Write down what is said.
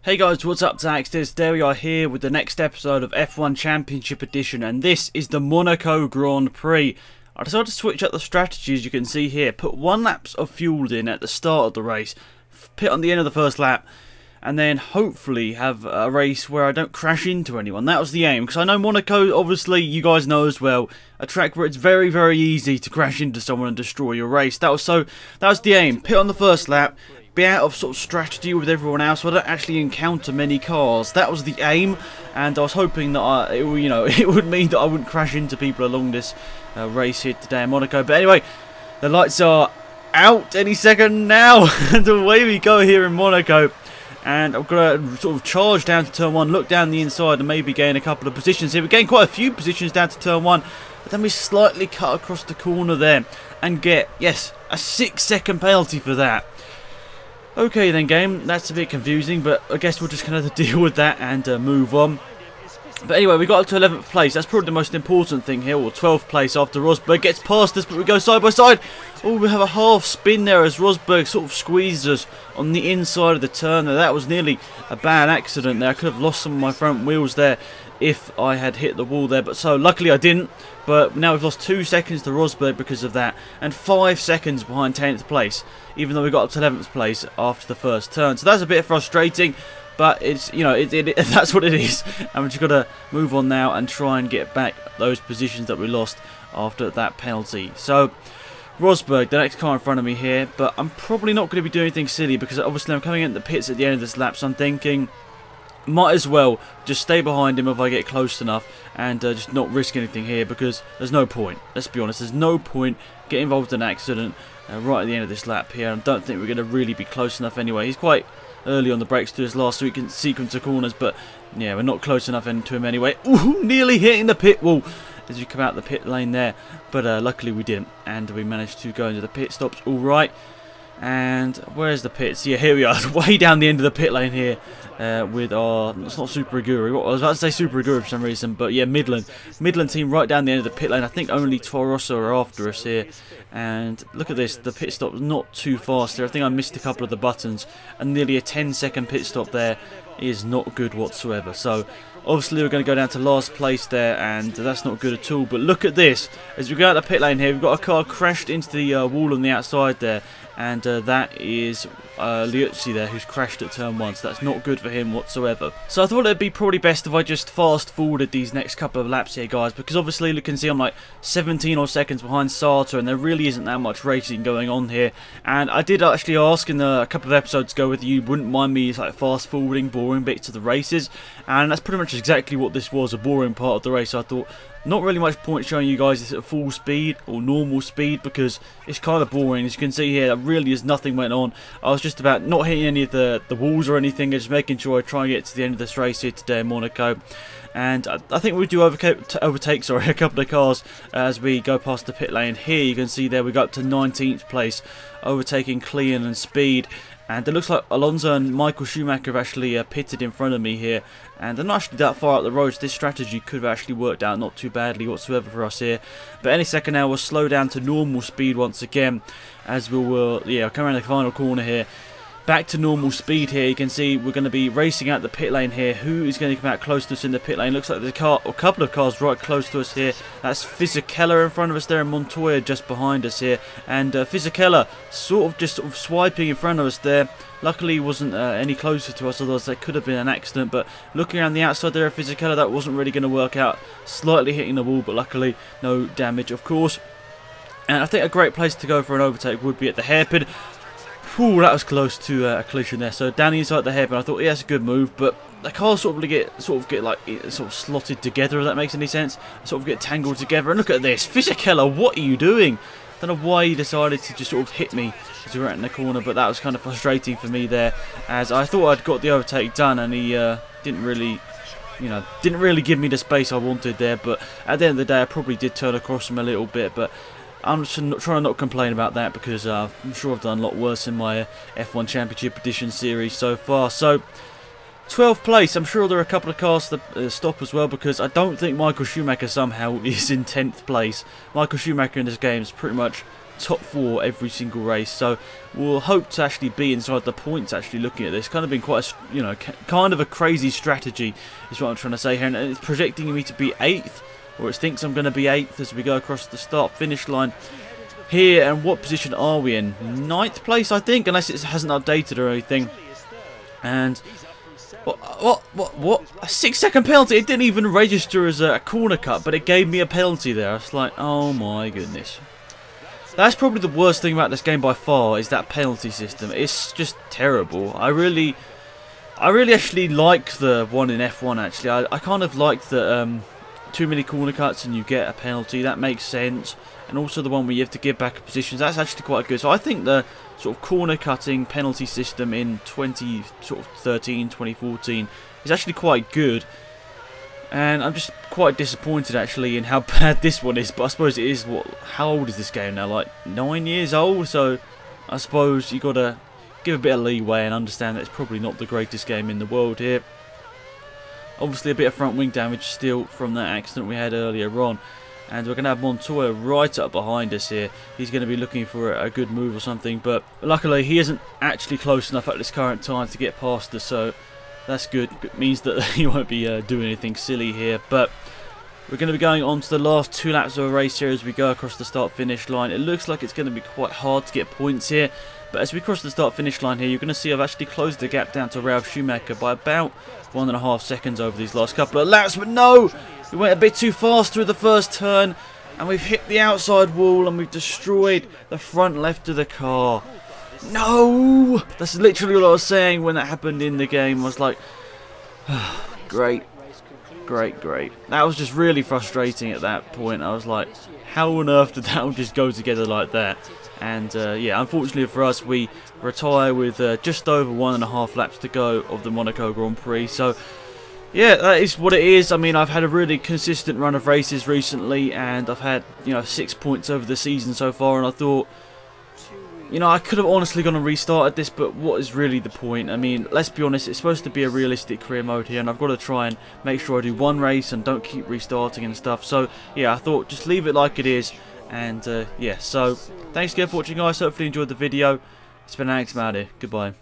Hey guys, what's up, Zaxters? There we are here with the next episode of F1 Championship Edition, and this is the Monaco Grand Prix. I decided to switch up the strategies you can see here. Put 1 lap of fuel in at the start of the race, pit on the end of the first lap, and then hopefully have a race where I don't crash into anyone. That was the aim, because I know Monaco, obviously, you guys know as well, a track where it's very, very easy to crash into someone and destroy your race. That was the aim. Pit on the first lap, be out of sort of strategy with everyone else, so I don't actually encounter many cars. That was the aim, and I was hoping that it would mean that I wouldn't crash into people along this race here today in Monaco. But anyway, the lights are out any second now, and away we go here in Monaco. And I'm going to sort of charge down to turn 1, look down the inside and maybe gain a couple of positions here. We gain quite a few positions down to turn 1, but then we slightly cut across the corner there and get, yes, a 6-second penalty for that. Okay then, game, that's a bit confusing, but I guess we're just going to have to deal with that and move on. But anyway, we got up to 11th place. That's probably the most important thing here, or 12th place after Rosberg gets past us, but we go side by side. Oh, we have a half spin there as Rosberg sort of squeezes us on the inside of the turn. Now, that was nearly a bad accident there. I could have lost some of my front wheels there if I had hit the wall there, but so luckily I didn't. But now we've lost 2 seconds to Rosberg because of that, and 5 seconds behind 10th place, even though we got up to 11th place after the first turn. So that's a bit frustrating, but it's, you know, that's what it is. And we've just got to move on now and try and get back those positions that we lost after that penalty. So Rosberg, the next car in front of me here, but I'm probably not going to be doing anything silly because obviously I'm coming into the pits at the end of this lap, so I'm thinking might as well just stay behind him if I get close enough and just not risk anything here, because there's no point. Let's be honest, there's no point getting involved in an accident right at the end of this lap here. I don't think we're going to really be close enough anyway. He's quite early on the brakes to his last sequence of corners, but yeah, we're not close enough into him anyway. Ooh, nearly hitting the pit wall as we come out the pit lane there, but luckily we didn't, and we managed to go into the pit stops all right. And where's the pits? Yeah, here we are, way down the end of the pit lane here with our, it's not Super Aguri, I was about to say Super Aguri for some reason, but yeah, Midland team right down the end of the pit lane. I think only Toro Rosso are after us here, and look at this, the pit stop's not too fast there. I think I missed a couple of the buttons, and nearly a 10-second pit stop there is not good whatsoever. So obviously we're going to go down to last place there, and that's not good at all. But look at this, as we go out the pit lane here, we've got a car crashed into the wall on the outside there, and that is Liuzzi there, who's crashed at turn 1, so that's not good for him whatsoever. So I thought it'd be probably best if I just fast forwarded these next couple of laps here, guys, because obviously you can see I'm like 17 or seconds behind Sartor, and there really isn't that much racing going on here. And I did actually ask in a couple of episodes ago whether you wouldn't mind me like fast forwarding boring bits of the races, and that's pretty much exactly what this was, a boring part of the race. So I thought not really much point showing you guys this at full speed or normal speed, because it's kind of boring. As you can see here, there really is nothing went on. I was just about not hitting any of the walls or anything, just making sure I try and get to the end of this race here today in Monaco. And I think we do overtake a couple of cars as we go past the pit lane here. You can see there we got up to 19th place, overtaking Clean and Speed. And it looks like Alonso and Michael Schumacher have actually pitted in front of me here. And they're not actually that far up the road, so this strategy could have actually worked out not too badly whatsoever for us here. But any second now, we'll slow down to normal speed once again, as we will, yeah, come around the final corner here. Back to normal speed here. You can see we're going to be racing out the pit lane here. Who is going to come out close to us in the pit lane? Looks like there's a couple of cars right close to us here. That's Fisichella in front of us there, and Montoya just behind us here. And Fisichella sort of swiping in front of us there. Luckily he wasn't any closer to us, otherwise there could have been an accident. But looking around the outside there of Fisichella, that wasn't really going to work out. Slightly hitting the wall, but luckily no damage, of course. And I think a great place to go for an overtake would be at the hairpin. Ooh, that was close to a collision there. So down inside the hairpin, I thought, yeah, that's a good move, but the cars sort of get slotted together, if that makes any sense. Sort of get tangled together. And look at this, Fisichella, what are you doing? Don't know why he decided to just sort of hit me as we were out in the corner, but that was kind of frustrating for me there, as I thought I'd got the overtake done, and he didn't really give me the space I wanted there. But at the end of the day, I probably did turn across him a little bit, but I'm just trying to not complain about that, because I'm sure I've done a lot worse in my F1 Championship Edition series so far. So 12th place, I'm sure there are a couple of cars that stop as well, because I don't think Michael Schumacher somehow is in 10th place. Michael Schumacher in this game is pretty much top 4 every single race. So we'll hope to actually be inside the points. Actually, looking at this, kind of been quite a, kind of a crazy strategy is what I'm trying to say here, and it's projecting me to be 8th, or it thinks I'm going to be 8th as we go across the start-finish line here. And what position are we in? 9th place, I think, unless it hasn't updated or anything. And what? A 6-second penalty? It didn't even register as a corner cut, but it gave me a penalty there. I was like, oh my goodness. That's probably the worst thing about this game by far, is that penalty system. It's just terrible. I really actually like the one in F1. Actually, I kind of like the too many corner cuts and you get a penalty. That makes sense. And also the one where you have to give back positions. That's actually quite good. So I think the sort of corner cutting penalty system in 2013, 2014 is actually quite good. And I'm just quite disappointed actually in how bad this one is. But I suppose it is, what? How old is this game now? Like 9 years old. So I suppose you got to give a bit of leeway and understand that it's probably not the greatest game in the world here. Obviously a bit of front wing damage still from that accident we had earlier on. And we're going to have Montoya right up behind us here. He's going to be looking for a good move or something. But luckily he isn't actually close enough at this current time to get past us. So that's good. It means that he won't be doing anything silly here. But we're going to be going on to the last 2 laps of a race here as we go across the start-finish line. It looks like it's going to be quite hard to get points here. But as we cross the start-finish line here, you're going to see I've actually closed the gap down to Ralf Schumacher by about 1.5 seconds over these last couple of laps. But no! We went a bit too fast through the first turn, and we've hit the outside wall, and we've destroyed the front left of the car. No! That's literally what I was saying when that happened in the game. I was like, great. That was just really frustrating at that point. I was like, how on earth did that all just go together like that? And yeah, unfortunately for us, we retire with just over 1.5 laps to go of the Monaco Grand Prix. So yeah, that is what it is. I mean, I've had a really consistent run of races recently, and I've had, 6 points over the season so far, and I thought, I could have honestly gone and restarted this, but what is really the point? I mean, let's be honest, it's supposed to be a realistic career mode here, and I've got to try and make sure I do one race and don't keep restarting and stuff. So yeah, I thought just leave it like it is, and yeah, so thanks again for watching, guys. Hopefully you enjoyed the video. It's been Alex Mowdy. Goodbye.